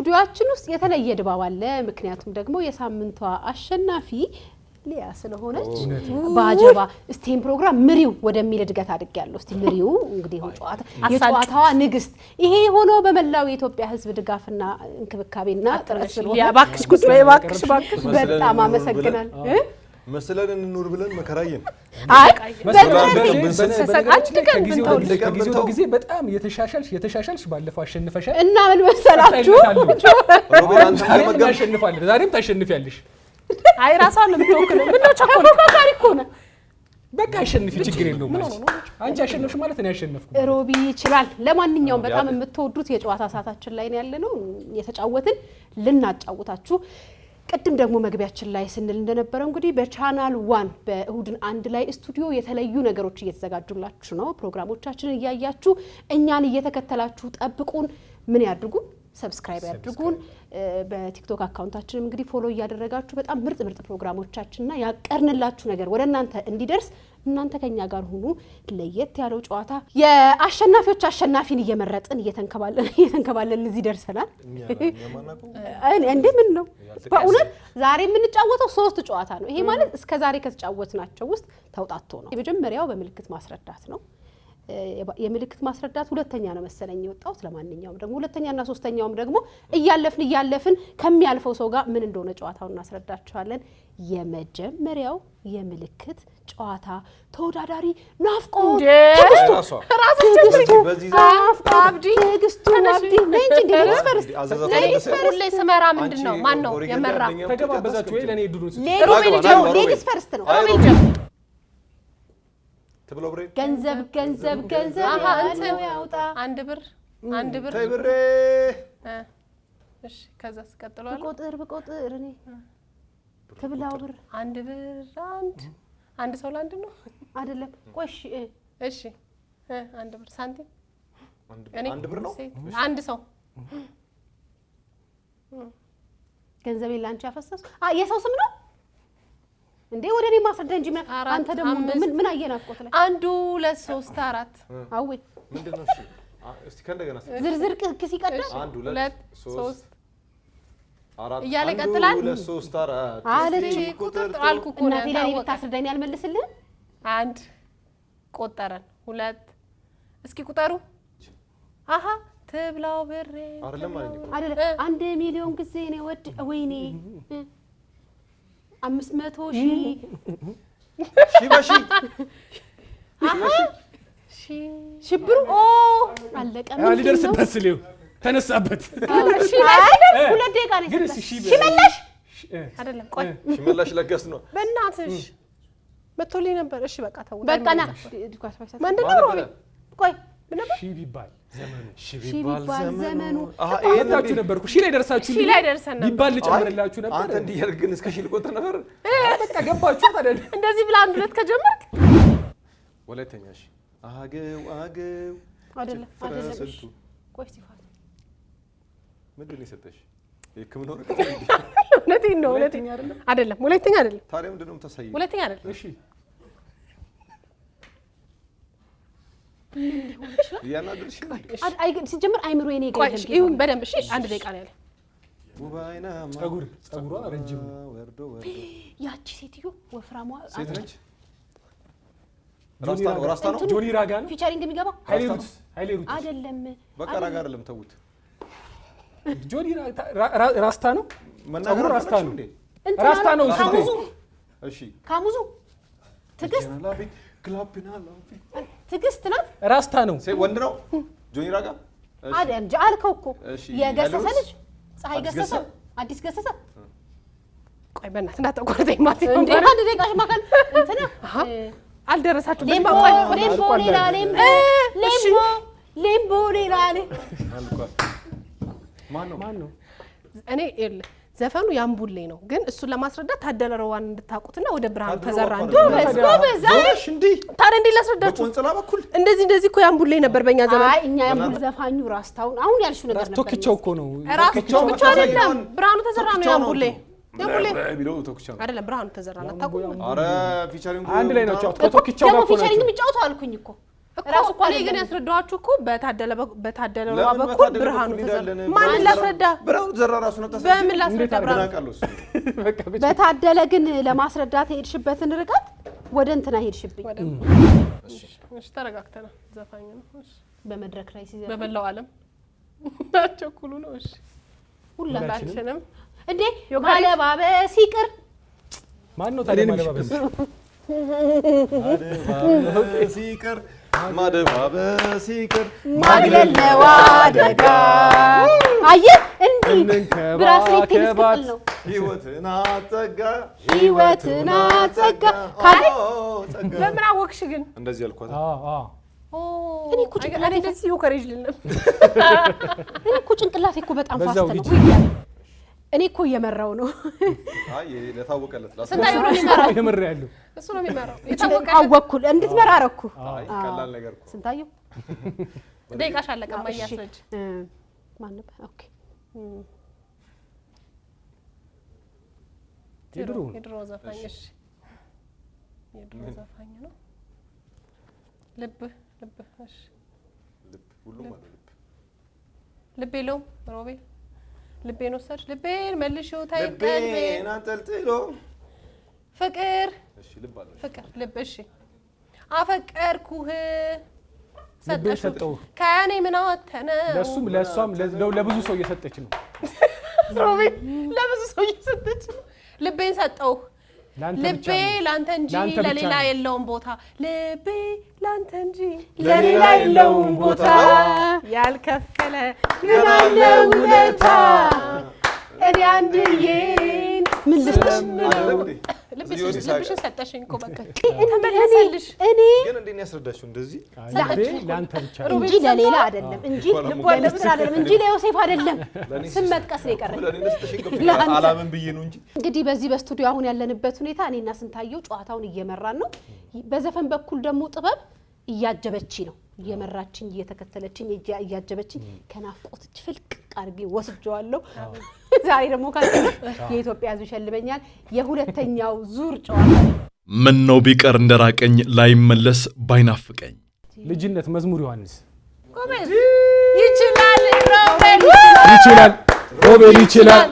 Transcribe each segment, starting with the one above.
ስቱዲዮአችን ውስጥ የተለየ ድባብ አለ ምክንያቱም ደግሞ የሳምንቷ አሸናፊ ሊያ ስለሆነች ባጀባ ስቴም ፕሮግራም ምሪው ወደሚል ድጋት አድርጋለሁ እስቲ ምሪው እንግዲህ የጨዋታዋ ንግስት ይሄ ሆኖ በመላው የኢትዮጵያ ህዝብ ድጋፍና እንክብካቤና ጥረት ስለሆነ ያባክሽ ቁጥ ባክሽ በጣም አመሰግናለሁ መስለን እንኑር ብለን መከራየን አይ ከጊዜው ጊዜ በጣም የተሻሻልሽ ባለፈው አሸንፈሻል እና ምን መሰላችሁ ሮቤል አንተ ታሸንፋለህ ዛሬም ታሸንፊያለሽ አይ ራሳው ነው የሚወክለው ምን ነው ተፎካካሪ እኮ ነው በቃ አሸንፊ ችግር የለውም አንቺ አሸንፍሽ ማለት ነው ያሸንፍኩ ሮቢ ይችላል ለማንኛውም በጣም የምትወዱት የጨዋታ ሰዓታችን ላይ ነው ያለነው የተጫወትን ልናጫውታችሁ ቀድም ደግሞ መግቢያችን ላይ ስንል እንደነበረው እንግዲህ በቻናል 1 በእሁድን አንድ ላይ ስቱዲዮ የተለዩ ነገሮች እየተዘጋጁላችሁ ነው ፕሮግራሞቻችንን ያያያችሁ እኛን እየተከተላችሁ ጠብቁን ምን ያድርጉ ሰብስክራይብ ያድርጉን በቲክቶክ አካውንታችንም እንግዲህ ፎሎ ያደረጋችሁ በጣም ምርጥ ፕሮግራሞቻችንና ያቀርንላችሁ ነገር ወደናንተ እንዲደርስ እናንተ ከኛ ጋር ሆኑ ለየት ያለው ጨዋታ የአሸናፊዎች አሸናፊን እየመረጥን እየተንከባለን እዚህ ደርሰናል እንዴ ምን ነው በእውነት ዛሬ የምንጫወተው 3 ጨዋታ ነው ይሄ ማለት እስከ ዛሬ ከተጫወትናቸው ውስጥ ተውጣጥቶ ነው የመጀመሪያው በምልክት ማስረዳት ነው የምልክት ማስረዳት ሁለተኛ ነው መሰለኝ የወጣው ስለማንኛውም ደግሞ ሁለተኛና ሶስተኛውም ደግሞ እያለፍን ከሚያልፈው ሰው ጋር ምን እንደሆነ ጨዋታውን እናስረዳችኋለን የመጀመሪያው የምልክት ጨዋታ ተወዳዳሪ ናፍቆት ትግስቱ አብዲ ነኝ ሌዲስ ፈርስት ሁሌ ስመራ ምንድነው ማን ነው የመራ ተገባበዛችሁ ወይ ለኔ ድሩስ ሌዲስ ፈርስት ነው ተብለው ብሬ ገንዘብ አሃ አንተ ያውጣ አንድ ብር ተይ ብሬ እሺ ከዛስ ቀጥሏል በቁጥር እኔ ተብላው ብር አንድ ብር አንድ ሰው ላንድ ነው አይደለም ቆሽ እሺ አንድ ብር ሳንቲም አንድ ብር ነው አንድ ሰው ገንዘብ ላንቺ ያፈሰስ የሰው ስም ነው እንዴ ወደኔ ማስረዳ እንጂ አንተ ደግሞ ምን አየናፍቆት ላይ 1 2 3 4 አው ምንድነው እሺ እስቲ ከእንደገና ዝርዝር ክስ ይቀደስ 1 2 3 4 እያለ ቀጥላል 2 3 4 አለች ቁጥር አልኩ እኮ እና ፊላ ልታስረዳኝ ያልመልስልህ 1 ቆጠረን 2 እስኪ ቁጠሩ አሃ ተብላው ብሬ አይደለም 1 ሚሊዮን ጊዜ ነው ወይኔ 500,000 ሽብሩ አለቀ ምን ሊደርስበት ስለው ተነሳበት ሁለት ደቂቃ ነው ሽመለሽ አይደለም ቆይ ሽመለሽ ለገስ ነው በእናትሽ መጥቶልኝ ነበር እሺ በቃ ተው በቃና ምንድነው ቆይ ሺ ቢባል ዘመኑ አሃ ነበርኩ ሺ ላይ ደርሳችሁ ሺ ላይ ደርሰን ነበር ቢባል ጨምርላችሁ ነበር አንተ እንዲያርግን እስከ ሺ ልቆጥር ነበር በቃ ገባችሁ አይደል እንደዚህ ብላ አንድ ሁለት ከጀመርክ ወለተኛሽ አገው አይደለም ቆይ ሲፋት ምንድነው የሰጠሽ የክምኖር ሁለተኛ አይደለም ሁለተኛ አይደለም ታዲያ ምንድነው ተሳይ ሁለተኛ አይደለም እሺ ያናድርሽ አይ ሲጀምር አይምሮ የኔ ጋር አይደለም ይሁን በደንብ እሺ አንድ ደቂቃ ነው ያለ ውባይና ጸጉሯ ረጅም ወርዶ ያቺ ሴትዮ ወፍራሟ ሴት ነች ራስታ ነው ጆኒ ራጋ ነው ፊቸሪንግ የሚገባው ሃይሌሩት አይደለም በቃ ራጋ አይደለም ተውት ጆኒ ራስታ ነው ጸጉሩ ራስታ ነው እሺ ካሙዙ ትግስት ናት ራስታ ነው ወንድ ነው ጆኒ ራጋ አይደል ጃልከው እኮ የገሰሰ ልጅ ፀሐይ ገሰሰ አዲስ ገሰሰ ቆይ በእናትህ እንዳትቆርጠኝ ማለት ነው እንዴ አንድ ደቂቃ ማካል እንትና አልደረሳችሁ ሌምቦ ሌላ ማን ነው እኔ ዘፈኑ ያምቡሌ ነው ግን እሱን ለማስረዳት ታደለረዋን እንድታቁትና ወደ ብርሃኑ ተዘራ እንደበዛሽ እንዴ ታዲያ እንዴ ላስረዳችሁ በቆንጽላ በኩል እንደዚህ እኮ ያምቡሌ ነበር በእኛ ዘመን አይ እኛ ያምቡል ዘፋኙ ራስታውን አሁን ያልሽው ነገር ነበር ቶክቻው እኮ ነው ራስታው ብቻ አይደለም ብርሃኑ ተዘራ ነው ያምቡሌ ቢለው ቶክቻው አይደለም ብርሃኑ ተዘራ አታውቁም አረ ፊቸሪንግ አንድ ላይ ነው ቶክቻው ደግሞ ፊቸሪንግ የሚጫወተው አልኩኝ ራሱ እኮ እኔ ግን ያስረዳኋችሁ እኮ በታደለ በኩል ብርሃኑ ተዘራ ማን ላስረዳ ብርሃኑ ተዘራ ራሱ ነው ተሰራ በምን ላስረዳ ብርሃኑ በታደለ ግን ለማስረዳት ሄድሽበትን ርቀት ወደ እንትና ሄድሽብኝ እሺ ተረጋግተና ዘፋኝ ነው እሺ በመድረክ ላይ ሲዘራ በመላው ዓለም አቸኩሉ ነው እሺ ሁላችንም እንዴ ማለባበስ ይቅር ማን ነው ታዲያ ማለባበስ ሲቀር ማደባበስ ይቅር ማግለል ነው አደጋ አየህ እንዴ ብራስሌት ተስቀል ነው ህይወትና ጸጋ ካለ ለምን አወቅሽ ግን እንደዚህ አልኳት እኔ እኮ ጭንቅላቴ እንደዚህ ይወከረጅ ልንም እኔ እኮ ጭንቅላቴ እኮ በጣም ፋስት ነው እኔ እኮ እየመራው ነው አይ ለታወቀለት ስንታየው ነው የሚመራው እየመራ ያለው እሱ ነው የሚመራው የታወቀለት አወኩል እንድትመራ አረኩ አይ ቀላል ነገር እኮ ስንታየው ደቂቃሽ አለቀ ማያስረጅ ማን ነበር ኦኬ የድሮ ዘፋኝ እሺ የድሮ ዘፋኝ ነው ልብ እሺ ልብ ሁሉም ማለት ልብ የለው ሮቤል ልቤን ወሰድሽ ልቤን መልሽው ታይ ቀልቤን ልቤን አንጠልጥሎ ፍቅር እሺ ልብ አለ ፍቅር ልብ እሺ አፈቀርኩህ ሰጠው ከኔ ምን አወተነ ለሷም ለብዙ ሰው እየሰጠች ነው ሮቤል ለብዙ ሰው እየሰጠች ነው ልቤን ሰጠው ልቤ ላንተ እንጂ ለሌላ የለውም ቦታ ልቤ ላንተ እንጂ ለሌላ የለውም ቦታ ያልከፈለ ምን አለ ውለታ እኔ አንድዬን ምን ልስጥሽ ልብሽን ሰጠሽኝ እኮ በቃ ተመለሰልሽ እኔ ግን እንዴት ነው ያስረዳሽው እንደዚህ ላንተ ብቻ እንጂ ለሌላ አይደለም እንጂ ለምስራ አይደለም እንጂ ለዮሴፍ አይደለም ስም መጥቀስ ነው የቀረኝ ለኔ ለስተሽን ገብቶ አላምን ብዬ ነው እንጂ እንግዲህ በዚህ በስቱዲዮ አሁን ያለንበት ሁኔታ እኔና ስንታየው ጨዋታውን እየመራን ነው በዘፈን በኩል ደግሞ ጥበብ እያጀበች ነው እየመራችኝ እየተከተለችኝ እያጀበችኝ ከናፍቆት ፍልቅ አርጌ ወስጀዋለሁ ዛሬ ደግሞ ካለፈ የኢትዮጵያ ሕዝብ ይሸልመኛል የሁለተኛው ዙር ጨዋታ ምን ነው ቢቀር እንደራቀኝ ላይመለስ ባይናፍቀኝ ልጅነት መዝሙር ዮሐንስ ጎበዝ ይችላል ሮቤል ሮቤል ይችላል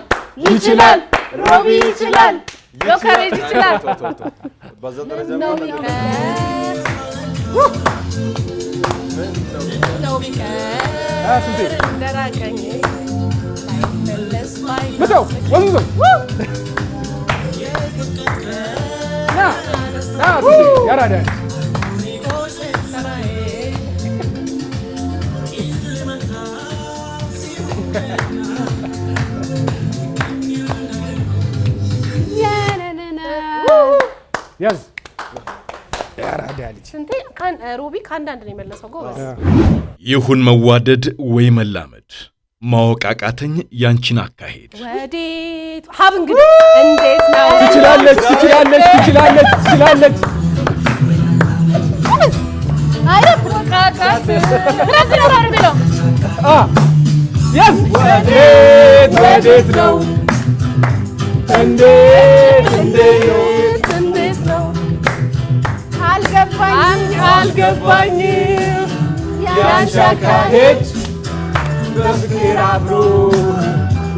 ሮቢ ይችላል ዮከሬጅ ይችላል በዛ ደረጃ ነው ቢቀር እንደራቀኝ ላይመለስ መተው ወንዞ ያራዳ ያዝ ያራዳ ልጅ ስንቴ ሮቢ ከአንዳንድ ነው የመለሰው ጎበዝ ይሁን መዋደድ ወይ መላመድ ማወቃቃተኝ ያንቺን አካሄድ ወዴት ሀብ እንግዲህ እንዴት ነው ትችላለች አይረፍ ወቃቃት ረዝ ነው አርቢለው ያዝ ወዴት ነው እንዴት ነው አልገባኝ ያንቺ አካሄድ በፍቅር አብሮ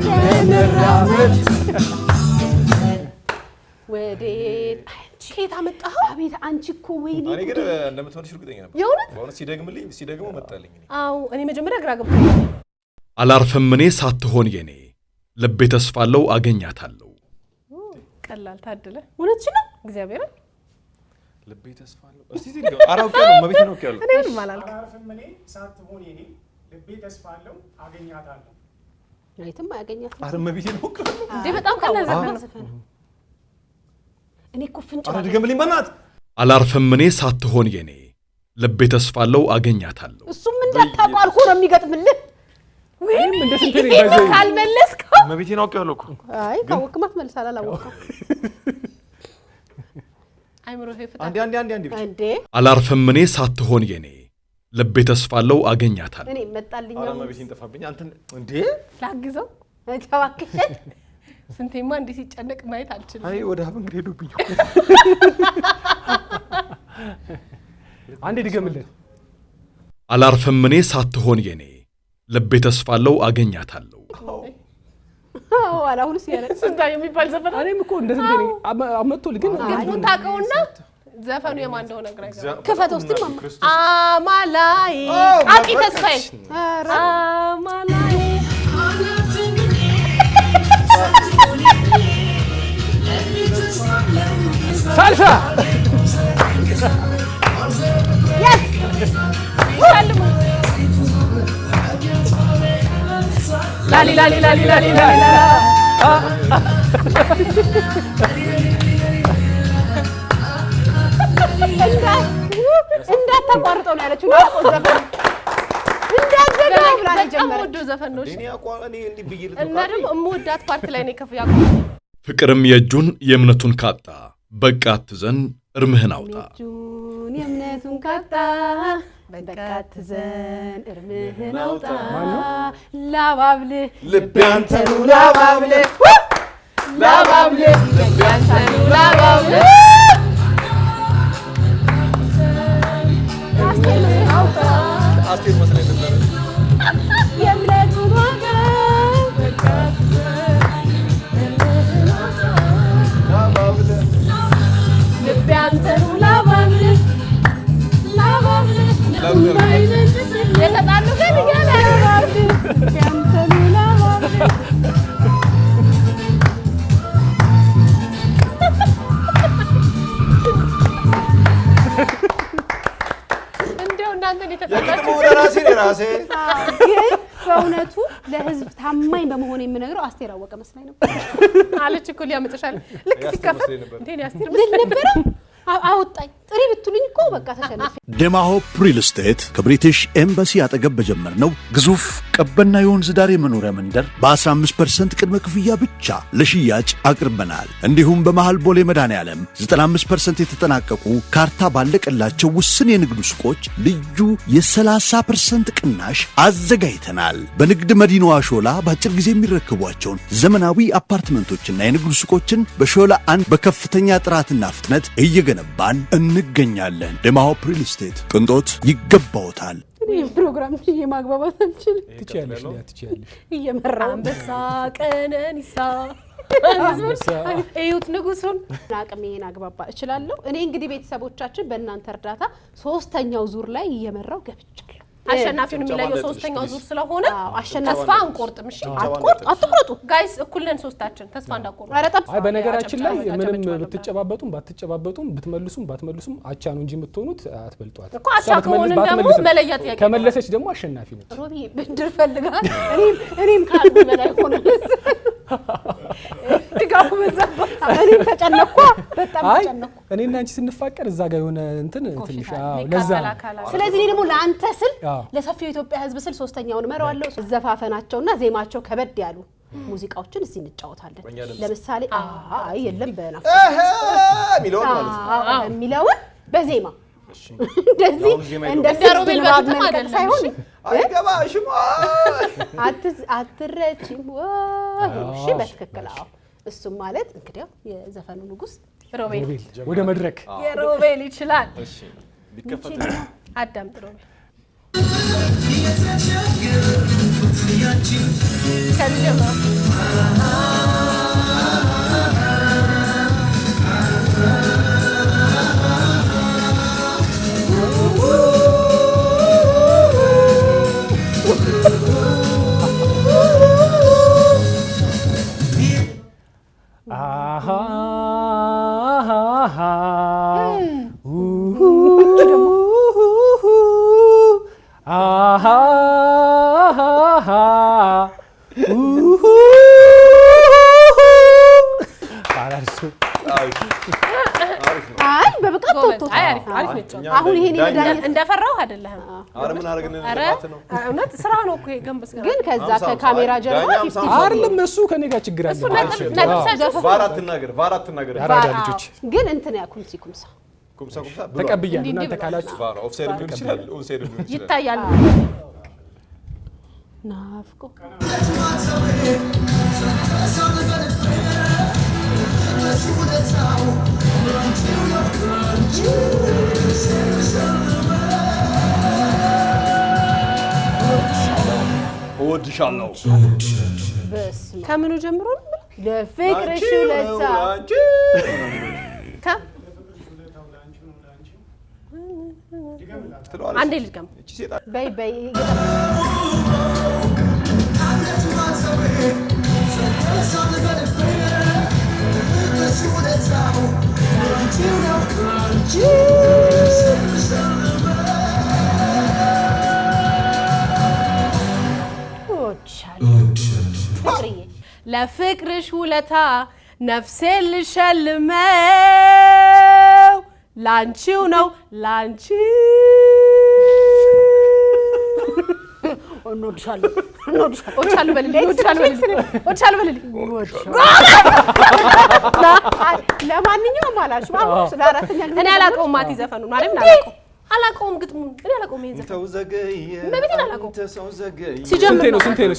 ለመራመድ ወዴት ከየት አመጣኸው አቤት አንቺ እኮ ወይኔ እኔ ግን እንደምትሆንሽ እርግጠኛ ነበር የእውነት በእውነት ሲደግመው መጣልኝ አው እኔ መጀመሪያ ግራ ገብቶኛል አላርፍም እኔ ሳትሆን የኔ ልቤ ተስፋለው አገኛታለሁ ቀላል ታደለ እውነትሽ ነው እግዚአብሔር ልቤ ተስፋለው እስቲ ሲል አራውቀው መቤት ነው ያለው እኔ ምን ማለት አላርፍም እኔ ሳትሆን የኔ ልቤ ተስፋለው አገኛታለሁ አይተም አያገኛትም አረ መቤት ነው እንዴ በጣም ቀላል ዘፈን እኔ እኮ ፍንጭ አረ ድገምልኝ በእናት አላርፍም እኔ ሳትሆን የኔ ልቤ ተስፋለው አገኛታለሁ እሱም እንዳታውቁ አልኩ ነው የሚገጥምልህ ወይም እንደ ስንቴ ነው ባይዘው ካልመለስከው መቤት ነው ያለው እኮ አይ ካወቅማ ትመልሳለህ አላወቅም አይምሮ ይፈታ አንዴ እንዴ አላርፍም እኔ ሳትሆን የኔ ልቤ ተስፋለው አገኛታለሁ እኔ መጣልኝ አረ መቤት እንጠፋብኝ አንተ እንዴ ላግዘው ተዋክሽ ስንቴማ እንዴ ሲጨነቅ ማየት አልችልም አይ ወደ ሀብ እንግዲህ ሄዱብኝ አንዴ ድገምለት አላርፍም እኔ ሳትሆን የኔ ልቤ ተስፋለው አገኛታለሁ። አላሁንስ ያለ ስንታ የሚባል ዘፈን እኔም እኮ እንደዚህ ነኝ አመጥቶል ግን ግጥሙን ታውቀውና ዘፈኑ የማን እንደሆነ ግራ ይገባል። ከፈተ ውስጥ አማላይ አቂ ተስፋዬ አማላይ ሳልሳ yes ላሊ ላሊ ላሊ ላሊ ላሊ እንዳታቋርጠው ነው ያለችው። ነው ዘፈን እንዳትዘጋው ብላ ጀመረ። ወዶ ዘፈን ነው። እኔ አቋኔ እንዲ ብይል እና ደግሞ እምወዳት ፓርት ላይ ነው ከፍ ያቁ ፍቅርም የእጁን የእምነቱን ካጣ በቃ አትዘን እርምህን አውጣ። የእጁን የእምነቱን ካጣ በቃ አትዘን እርምህን አውጣ። ላባብልህ ልቤ አንተኑ ላባብልህ ላባብልህ ልቤ አንተኑ ላባብልህ አስቴር መስለኝ ነበር የእምነቱን ዋጋ ላባብልህ ልቤ አንተኑ ላባብልህ ላባብልህ የተጣሉ ግን እያለ ልቤ አንተኑ ላባብልህ እንደው እናንተን የግጥሙ የተጣላችሁ ራሴ ግን በእውነቱ ለህዝብ ታማኝ በመሆን የምነግረው አስቴር አወቀ መስላኝ ነበር አለች እኮ ሊያመጥሻል ልክ ሲከፈት መስለኝ ነበር። እንዴ ያስቴር ልል ነበረ። አወጣኝ ጥሪ ብትሉኝ እኮ በቃ ተሸነፈ። ደማሆፕ ሪል ስቴት ከብሪቲሽ ኤምባሲ አጠገብ በጀመርነው ግዙፍ ቀበና የወንዝ ዳር የመኖሪያ መንደር በ15% ቅድመ ክፍያ ብቻ ለሽያጭ አቅርበናል። እንዲሁም በመሃል ቦሌ መድኃኔዓለም 95% የተጠናቀቁ ካርታ ባለቀላቸው ውስን የንግድ ሱቆች ልዩ የ30% ቅናሽ አዘጋጅተናል። በንግድ መዲናዋ ሾላ በአጭር ጊዜ የሚረከቧቸውን ዘመናዊ አፓርትመንቶችና የንግድ ሱቆችን በሾላ አንድ በከፍተኛ ጥራትና ፍጥነት እየገነባን እንገኛለን። ደማሆፕ ሪል ስቴት ቅንጦት ይገባውታል። ፕሮግራም የማግባባት አንችልም። ትችያለሽ ትችያለሽ እየመራው አንበሳ ቀነኒሳ እዩት ንጉሱን አቅሜን አግባባ እችላለሁ። እኔ እንግዲህ ቤተሰቦቻችን በእናንተ እርዳታ 3ኛው ዙር ላይ እየመራው ገብቻለሁ። አሸናፊውን የሚለየው 3ኛው ዙር ስለሆነ አሸናፊ ተስፋ አንቆርጥም። እሺ አትቁረጡ ጋይስ፣ እኩል ነን ሶስታችን። ተስፋ እንዳቆርጡ። ኧረ ጠብ አይ በነገራችን ላይ ምንም ብትጨባበጡም ባትመልሱም አቻ ነው እንጂ የምትሆኑት አትበልጧት እኮ አቻ ከሆነ ደግሞ መለያት ያቀ ከመለሰች ደግሞ አሸናፊ ነች። ሮቢ ብድር ፈልጋል። እኔም ካልኩ በላይ ሆነ ድጋፉ በዛባት። እኔም ተጨነቅኩ፣ በጣም ተጨነቅኩ። እኔና አንቺ ስንፋቀር እዛ ጋር የሆነ እንትን ትንሽ ለዛ ስለዚህ እኔ ደግሞ ለአንተ ስል ለሰፊው ኢትዮጵያ ሕዝብ ስል 3ኛውን መራዋለሁ። ዘፋፈናቸውና ዜማቸው ከበድ ያሉ ሙዚቃዎችን እዚህ እንጫወታለን። ለምሳሌ አይ የለም በናፍ ሚሊዮን ማለት ነው የሚለውን በዜማ እንደዚህ እንደዚህ ሮቤል በተማደል ሳይሆን አይገባሽም አትረቺም እሺ በትክክል አዎ እሱም ማለት እንግዲህ የዘፈኑ ንጉስ ሮቤል ወደ መድረክ የሮቤል ይችላል። እሺ ቢከፈት አዳምጥ ሮቤል ከጀማ አይ በብቃት ተወጥቶ አሪፍ ነው። አሁን ይሄን ይመዳኝ እንደፈራው አይደለም። አረ ምን አረግን ለማለት ነው። እውነት ስራ ነው እኮ ገንበስ ግን ከዛ ከካሜራ ጀርባ 50 አይደለም እሱ ከኔ ጋር ችግር አለ። ቫራት ነገር አራዳ ልጆች ግን እንትን ያኩምሲ ኩምሳ ተቀብያለሁ። እናንተ ካላችሁ ኦፍሳይድ ሊሆን ይችላል፣ ኦንሳይድ ሊሆን ይችላል። ይታያል። ናፍቆ እወድሻለሁ። ከምኑ ጀምሮ ነው? ለፍቅርሽ ውለታ አንዴ ልድገም። በይ በይ ለፍቅርሽ ውለታ ነፍሴን ልሸልመው ላንቺው ነው ላንቺ እንወድሻለሁ በልልኝ ለማንኛውም አላልሽም ስለ አራተኛ ጊዜ እኔ አላውቀውም ማቲ ዘፈኑን ማለት አላውቀውም ግጥሙን እኔ አላውቀውም ይሄን ዘፈን በቤት አላውቀውም ሲጀምር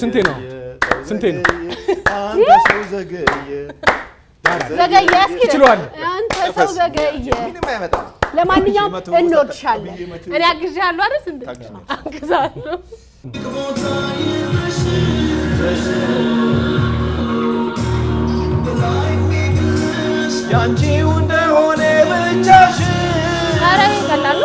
ስንቴ ነው አንተ ሰው ዘገየ ዘገየ እስኪ ይችላል አንተ ሰው ዘገየ ምንም አይመጣም ለማንኛውም እንወድሻለን እኔ አግዣለሁ አይደል እንዴ አግዛለሁ ያንቺው እንደሆነ ብቻሽ ኧረ ይቀላል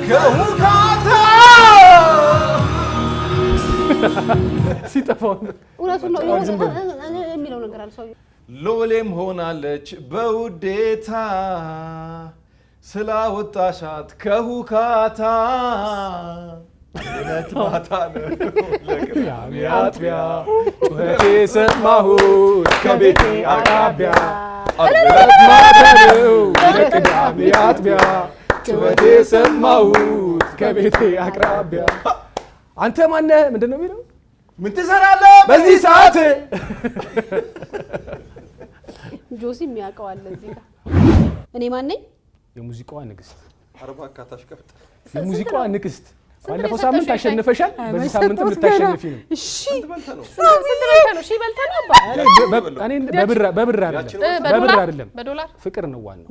ከሁካታ ሲጠፋው እውነቱን ነው የሚለው ነገር አለ ሰው ሎሌም ሆናለች በውዴታ ስላወጣሻት ከሁካታ እውነት ማታ ነው ለቅዳሜ አጥቢያ ጩኸቴ ሰማሁት ከቤቴ አቅራቢያ አብረት ማታ ነው ለቅዳሜ አጥቢያ ጩኸቴ ሰማሁት ከቤቴ አቅራቢያ አንተ ማነህ ምንድን ነው የሚለው ምን ትሰራለህ በዚህ ሰዓት ጆሲ የሚያውቀው አለ እዚህ ጋር እኔ ማን ነኝ የሙዚቃዋ ንግስት አርባ ካታሽ ከፍት የሙዚቃዋ ንግስት ባለፈው ሳምንት አሸንፈሻል በዚህ ሳምንት ልታሸንፊ ነው እሺ እሺ በልተህ ነው እኔ በብር አይደለም በዶላር ፍቅር ነው ዋናው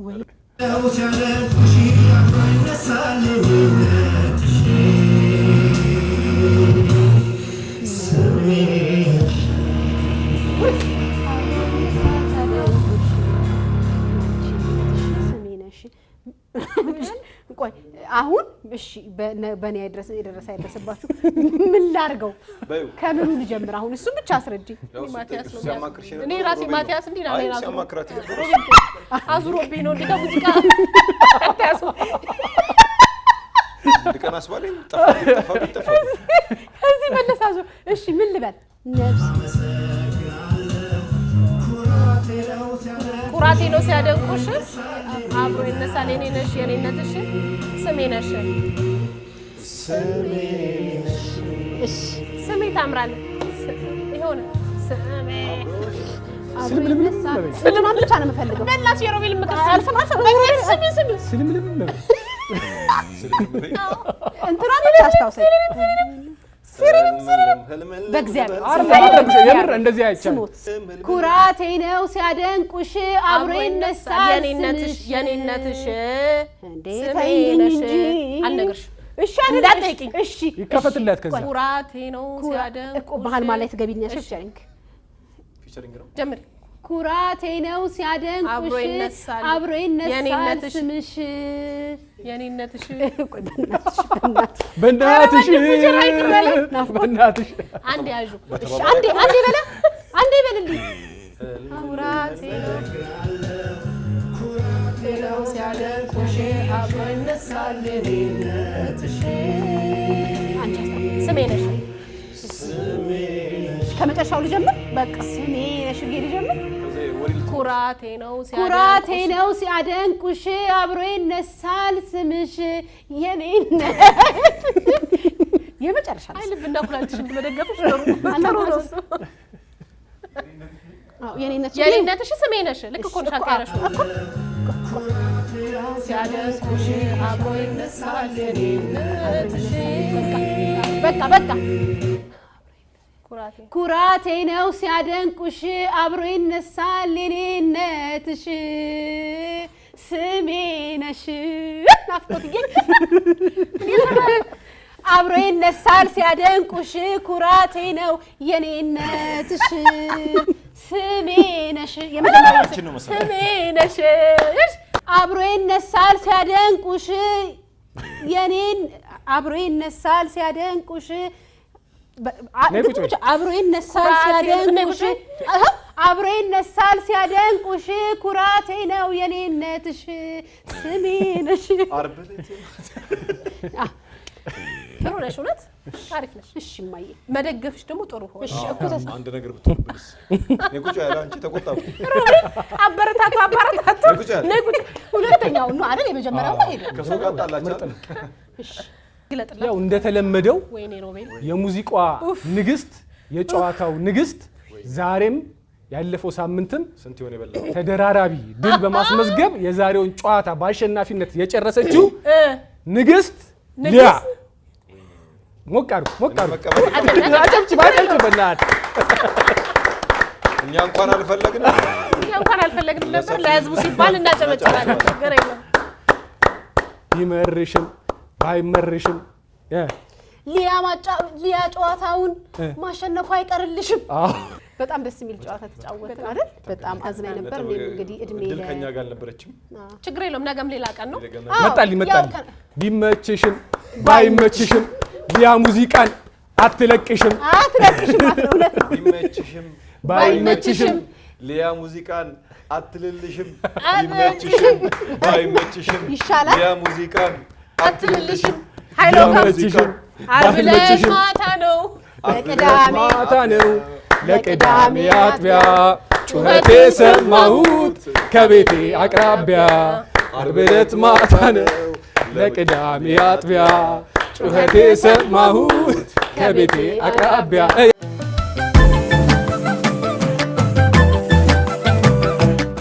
ቆይ አሁን እሺ በኔ አይደረሰባችሁ ምን ላርገው ከምኑ ልጀምር አሁን እሱ ብቻ አስረጂ ማቲያስ ነው እኔ ራሴ ማቲያስ እንዲና እኔ ራሴ አዙሮብኝ ነው እንደ ሙዚቃ ታያሱ ድቀናስ ባለ ጠፋ እዚህ መለሳዙ እሺ ምን ልበል ነፍስ ኩራቴ ነው ሲያደንቁሽ አብሮ ይነሳል የኔ ነሽ የኔነትሽ ስሜ ነሽ እሺ ስሜ ታምራል ይሆነ ስሜ አብሮ ይነሳል ስለማን ብቻ ነው የምፈልገው በላሽ የሮቤል ምክር ስልምልም ነው እንትና ብቻ አስታውሰኝ የምር እንደዚህ አይቻልም ኩራቴ ነው ሲያደንቁሽ አብሮ ይነሳል የኔነትሽ እንዴ ስሜ ነሽ አልነግርሽ እሺ እንዳትጠይቂኝ እሺ ይከፈትላት ከዛ ኩራቴ ነው ሲያደንቁሽ እኮ ባህል ማለት ገቢኛሽ ፊቸሪንግ ጀምሪ ኩራቴ ነው ሲያደንቁሽ አብሮ ይነሳል ስምሽ የኔነትሽ ቆይ በእናትሽ አንዴ ያዡ እሺ አንዴ በልልኝ ኩራቴ ነው ሲያደንቁሽ አብሮ ይነሳል የኔነትሽ ስሜ ነሽ ከመጨረሻው ልጀምር በቃ ስሜ ነሽ ልጀምር ኩራቴ ነው ሲያደንቁሽ አብሮ ይነሳል ስምሽ የኔነት የመጨረሻ አይ ልብና ኩላልትሽ እንደመደገፍሽ ነው የኔነትሽ ስሜ ነሽ ልክ እኮ ነሽ አታረሽው ሲያደንቁሽ አብሮ ይነሳል የኔነትሽ በቃ ኩራቴ ነው ሲያደንቁሽ አብሮ ይነሳል የኔነትሽ ስሜ ነሽ ናፍቆትዬ አብሮ ይነሳል ሲያደንቁሽ ኩራቴ ነው የኔነትሽ ስሜ ነሽ የመጀመሪያው ስሜ ነሽ አብሮ ይነሳል ሲያደንቁሽ የኔን አብሮ ይነሳል ሲያደንቁሽ አብሮ ይነሳል ሲያደንቁሽ አብሮ ይነሳል ሲያደንቁሽ ኩራቴ ነው የኔነትሽ ስሜ ነሽ ጥሩ ነሽ እውነት ታሪክ ነሽ እሺ ማዬ መደገፍሽ ደግሞ ጥሩ ሆነ እሺ እኮ አንድ ነገር ብትሆንብስ ነቁጭ ያለ አንቺ ተቆጣው አበረታቱ ነቁጭ ሁለተኛው ነው አይደል የመጀመሪያው ነው አይደል ከሰው ጋር ጣላቻ እሺ ግለጥላት ያው እንደተለመደው ወይኔ ሮቤል የሙዚቃዋ ንግስት የጨዋታው ንግስት ዛሬም ያለፈው ሳምንትም ስንት ይሆን የበላው ተደራራቢ ድል በማስመዝገብ የዛሬውን ጨዋታ በአሸናፊነት የጨረሰችው ንግስት ሊያ ሞቃሩ አጨብጭብ በእናት እኛ እንኳን አልፈለግንም ነበር ለህዝቡ ሲባል እናጨበጭባለን ችግር የለም ይመርሽም ባይመርሽም ሊያ ጨዋታውን ማሸነፉ አይቀርልሽም በጣም ደስ የሚል ጨዋታ ተጫወትን አይደል በጣም አዝናኝ ነበር እኔም እንግዲህ እድሜ ከኛ ጋር አልነበረችም ችግር የለም ነገም ሌላ ቀን ነው መጣል ቢመችሽም ባይመችሽም ሊያ ሙዚቃን አትለቅሽም ማለት ነው ቢመችሽም ባይመችሽም ሊያ ሙዚቃን አትልልሽም ቢመችሽም ባይመችሽም ይሻላል ሊያ ሙዚቃን አትልልሽም ኃይሎ ባይመችሽም አብለሽ ማታ ነው ለቅዳሜ አጥቢያ ጩኸቴ ሰማሁት ከቤቴ አቅራቢያ ዓርብ ዕለት ማታ ነው ለቅዳሜ አጥቢያ ጩኸቴ ሰማሁት ከቤቴ አቅራቢያ